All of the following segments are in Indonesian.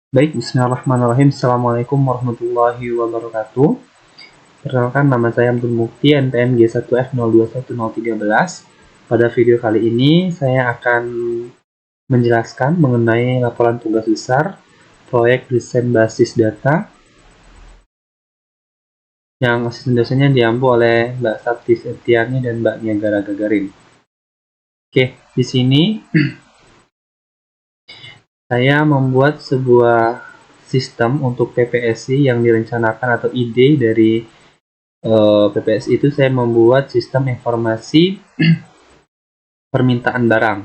Baik, bismillahirrahmanirrahim. Assalamualaikum warahmatullahi wabarakatuh. Perkenalkan, nama saya Abdul Mukti, NPM G1F021013. Pada video kali ini, saya akan menjelaskan mengenai laporan tugas besar proyek desain basis data yang asisten dosennya diampu oleh Mbak Sakti Setiani dan Mbak Niagara Gagarin. Oke, di sini saya membuat sebuah sistem untuk PPSI yang direncanakan atau ide dari PPSI itu saya membuat sistem informasi permintaan barang,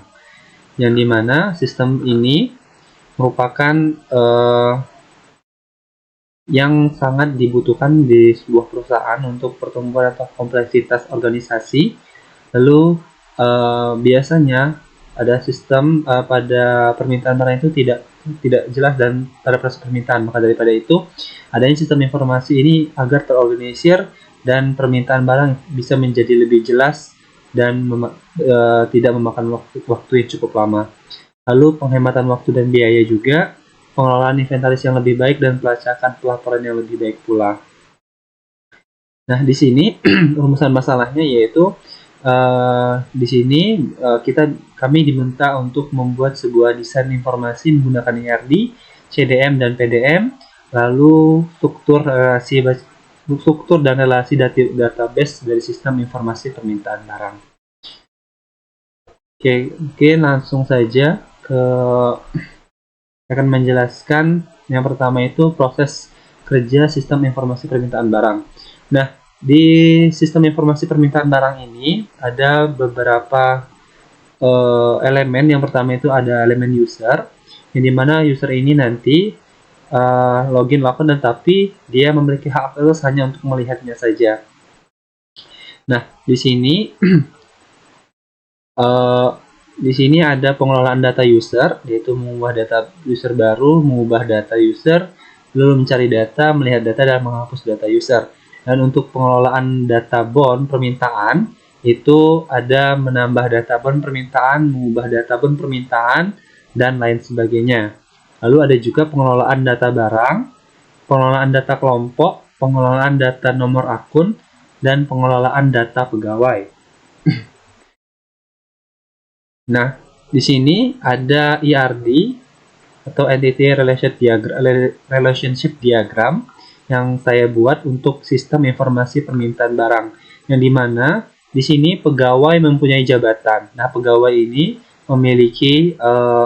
yang dimana sistem ini merupakan yang sangat dibutuhkan di sebuah perusahaan untuk pertumbuhan atau kompleksitas organisasi. Lalu biasanya ada sistem pada permintaan barang itu tidak jelas dan pada proses permintaan. Maka daripada itu, adanya sistem informasi ini agar terorganisir dan permintaan barang bisa menjadi lebih jelas dan tidak memakan waktu yang cukup lama. Lalu penghematan waktu dan biaya juga, pengelolaan inventaris yang lebih baik, dan pelacakan pelaporan yang lebih baik pula. Nah, di sini rumusan masalahnya yaitu di sini kami diminta untuk membuat sebuah desain informasi menggunakan IRD, CDM, dan PDM, lalu struktur dan relasi database dari sistem informasi permintaan barang. Oke, langsung saja saya akan menjelaskan yang pertama itu proses kerja sistem informasi permintaan barang. Nah, di sistem informasi permintaan barang ini ada beberapa elemen. Yang pertama itu ada elemen user, yang dimana user ini nanti login, lakon, dan tapi dia memiliki hak akses hanya untuk melihatnya saja. Nah, di sini di sini ada pengelolaan data user, yaitu mengubah data user baru, mengubah data user, lalu mencari data, melihat data, dan menghapus data user. Dan untuk pengelolaan data bond permintaan, itu ada menambah data bond permintaan, mengubah data bond permintaan, dan lain sebagainya. Lalu ada juga pengelolaan data barang, pengelolaan data kelompok, pengelolaan data nomor akun, dan pengelolaan data pegawai. Nah, di sini ada IRD atau Entity Relationship Diagram yang saya buat untuk sistem informasi permintaan barang, yang dimana di sini pegawai mempunyai jabatan. Nah, pegawai ini memiliki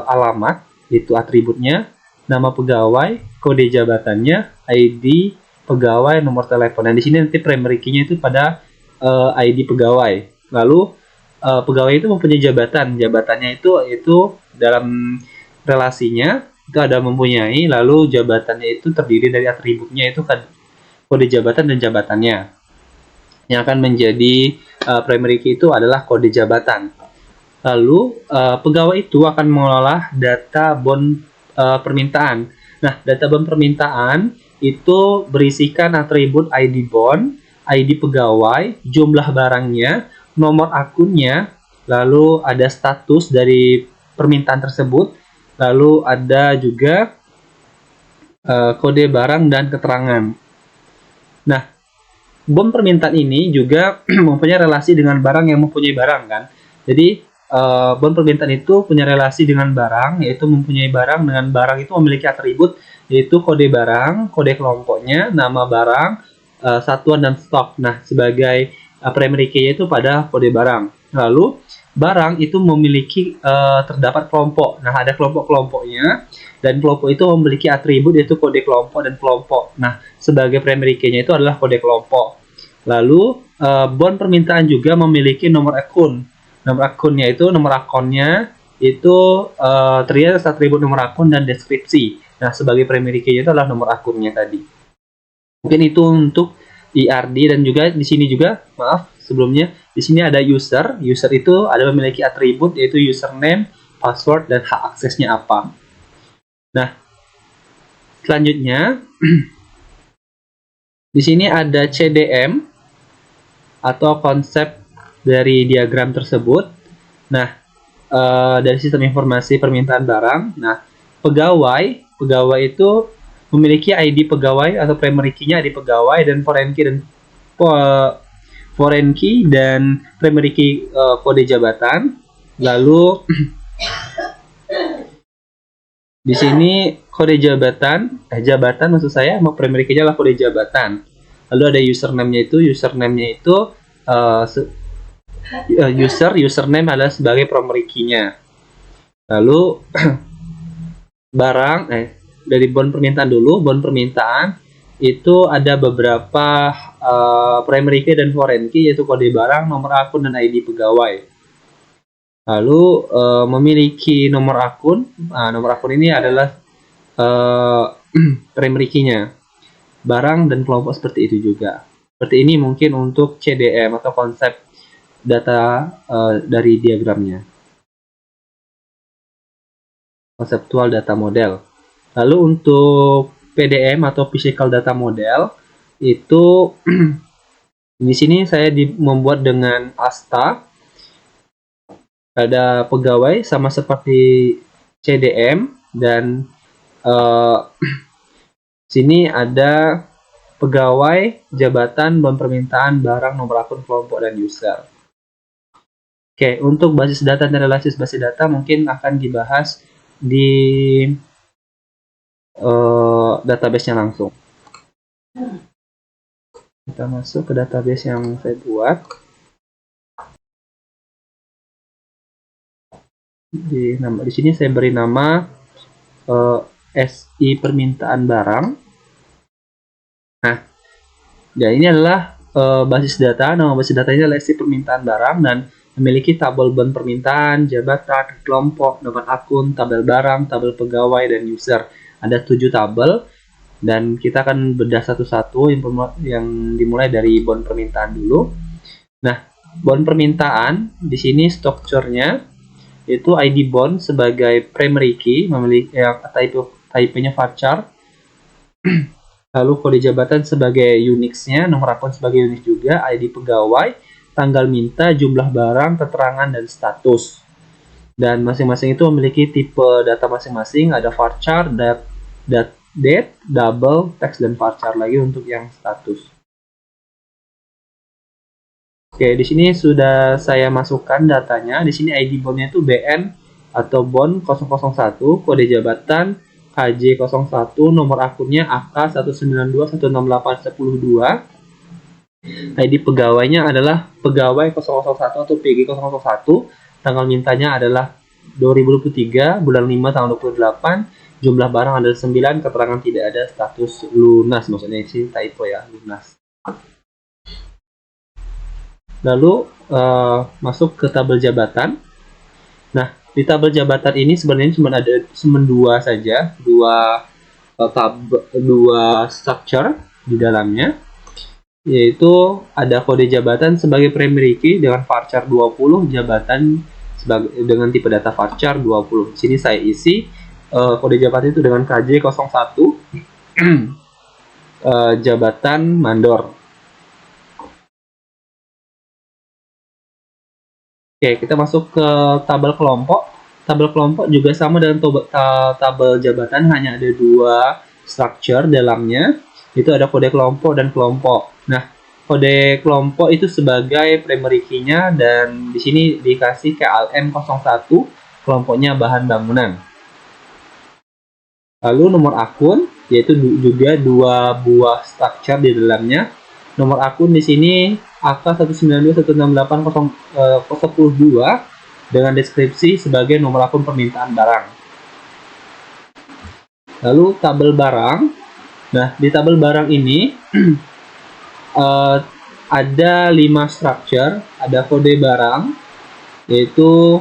alamat, yaitu atributnya, nama pegawai, kode jabatannya, ID pegawai, nomor telepon. Dan di sini nanti primary key-nya itu pada ID pegawai. Lalu pegawai itu mempunyai jabatannya itu dalam relasinya itu ada mempunyai, lalu jabatannya itu terdiri dari atributnya, itu kode jabatan dan jabatannya. Yang akan menjadi primary key itu adalah kode jabatan. Lalu pegawai itu akan mengolah data bond permintaan. Nah, data bond permintaan itu berisikan atribut ID bond, ID pegawai, jumlah barangnya, nomor akunnya, lalu ada status dari permintaan tersebut, lalu ada juga kode barang dan keterangan. Nah, bond permintaan ini juga mempunyai relasi dengan barang yang mempunyai barang, kan? Jadi bond permintaan itu punya relasi dengan barang, yaitu mempunyai barang, dengan barang itu memiliki atribut, yaitu kode barang, kode kelompoknya, nama barang, satuan, dan stok. Nah, sebagai primary key itu pada kode barang. Lalu barang itu memiliki terdapat kelompok. Nah, ada kelompok-kelompoknya, dan kelompok itu memiliki atribut, yaitu kode kelompok dan kelompok. Nah, sebagai primary key-nya itu adalah kode kelompok. Lalu bond permintaan juga memiliki nomor akun. Nomor akunnya itu, nomor akunnya itu terdiri atas atribut nomor akun dan deskripsi. Nah, sebagai primary key-nya itu adalah nomor akunnya tadi. Mungkin itu untuk IRD. Dan juga di sini juga, maaf sebelumnya, di sini ada user. User itu ada memiliki atribut, yaitu username, password, dan hak aksesnya apa. Nah, selanjutnya di sini ada CDM atau konsep dari diagram tersebut. Nah, dari sistem informasi permintaan barang. Nah, pegawai pegawai itu memiliki ID pegawai atau primary key-nya ID pegawai dan foreign key dan primary key kode jabatan. Lalu di sini kode jabatan maksud saya, mau primary key-nya adalah kode jabatan. Lalu ada username-nya itu username adalah sebagai primary key-nya. Lalu barang dari bon permintaan dulu. Bon permintaan itu ada beberapa primary key dan foreign key, yaitu kode barang, nomor akun, dan ID pegawai. Lalu memiliki nomor akun. Nomor akun ini adalah primary key-nya. Barang dan kelompok seperti itu juga. Seperti ini mungkin untuk CDM atau konsep data dari diagramnya. Conceptual data model. Lalu untuk PDM atau physical data model itu di sini saya membuat dengan ASTA. Ada pegawai sama seperti CDM, dan sini ada pegawai, jabatan, bon permintaan, barang, nomor akun, kelompok, dan user. Oke, untuk basis data dan analisis basis data mungkin akan dibahas di database-nya langsung. Kita masuk ke database yang saya buat. Di sini saya beri nama SI permintaan barang. Nah, ya ini adalah basis data. Nama basis datanya adalah SI permintaan barang dan memiliki tabel bon permintaan, jabatan, kelompok, nomor akun, tabel barang, tabel pegawai, dan user. Ada 7 tabel, dan kita akan bedah satu-satu yang dimulai dari bon permintaan dulu. Nah, bon permintaan di sini strukturnya itu ID bon sebagai primary key, memiliki yang type-nya varchar. Lalu kode jabatan sebagai Unix-nya, nomor akun sebagai Unix juga, ID pegawai, tanggal minta, jumlah barang, keterangan, dan status. Dan masing-masing itu memiliki tipe data masing-masing. Ada varchar, date, double, text, dan varchar lagi untuk yang status. Oke, di sini sudah saya masukkan datanya. Di sini ID bonnya itu BN atau bon 001, kode jabatan KJ01, nomor akunnya AK192.168.10.2. ID pegawainya adalah pegawai 001 atau PG001. Tanggal mintanya adalah 2023, bulan 5, tanggal 28. Jumlah barang adalah 9, keterangan tidak ada, status lunas. Maksudnya ini typo ya, lunas. Lalu masuk ke tabel jabatan. Nah, di tabel jabatan ini sebenarnya cuma dua saja, dua structure di dalamnya, yaitu ada kode jabatan sebagai primary key dengan varchar 20, jabatan dengan tipe data varchar 20. Di sini saya isi kode jabatan itu dengan KJ01, jabatan mandor. Oke, kita masuk ke tabel kelompok. Tabel kelompok juga sama dengan tabel jabatan, hanya ada 2 structure dalamnya. Itu ada kode kelompok dan kelompok. Nah, kode kelompok itu sebagai primary key-nya, dan di sini dikasih KLM01, kelompoknya bahan bangunan. Lalu nomor akun, yaitu juga 2 buah structure di dalamnya. Nomor akun di sini AK192.168.10.2 dengan deskripsi sebagai nomor akun permintaan barang. Lalu tabel barang. Nah, di tabel barang ini ada 5 structure, ada kode barang, yaitu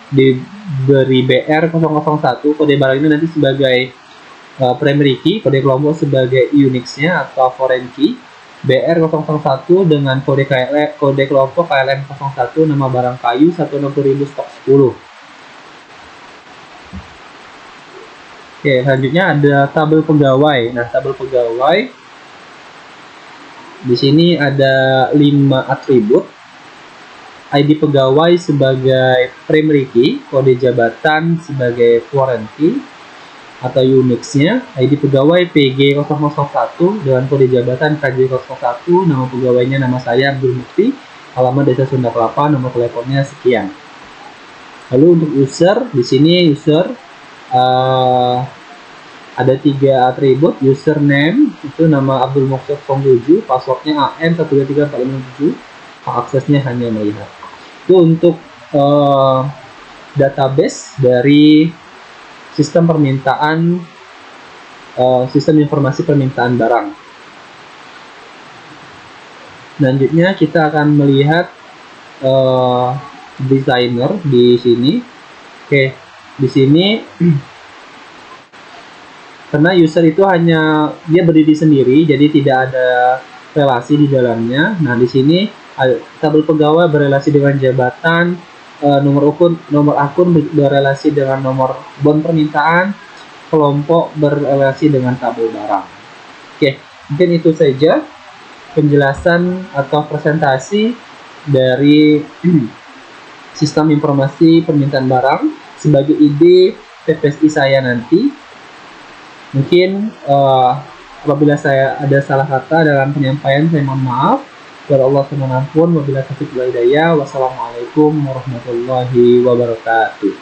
diberi BR001. Kode barang ini nanti sebagai primary key, kode kelompok sebagai Unix-nya atau foreign key. BR001 dengan kode kelompok KLM01, nama barang kayu 160.000 stok 10. Oke, selanjutnya ada tabel pegawai. Nah, tabel pegawai di sini ada 5 atribut. ID pegawai sebagai primary key, kode jabatan sebagai foreign key, atau Unix-nya, ID pegawai PG001 dengan kode jabatan KJ001, nama pegawainya nama saya Abdul Mukti, alamat Desa Sunda Kelapa, nomor teleponnya sekian. Lalu untuk user, di sini user ada 3 atribut. Username itu nama Abdul Mukti 07, passwordnya AM123457, hak aksesnya hanya melihat. Itu untuk database dari sistem permintaan, sistem informasi permintaan barang. Selanjutnya kita akan melihat designer di sini. Oke, di sini karena user itu hanya dia berdiri sendiri, jadi tidak ada relasi di dalamnya. Nah, di sini tabel pegawai berrelasi dengan jabatan, nomor akun berrelasi dengan nomor bon permintaan, kelompok berrelasi dengan tabel barang. Oke, mungkin itu saja penjelasan atau presentasi dari sistem informasi permintaan barang sebagai ide PPSI saya nanti. Mungkin apabila saya ada salah kata dalam penyampaian, saya mohon maaf. Kepada Allah SWT, wabillahi taufiq wal hidayah. Wassalamualaikum warahmatullahi wabarakatuh.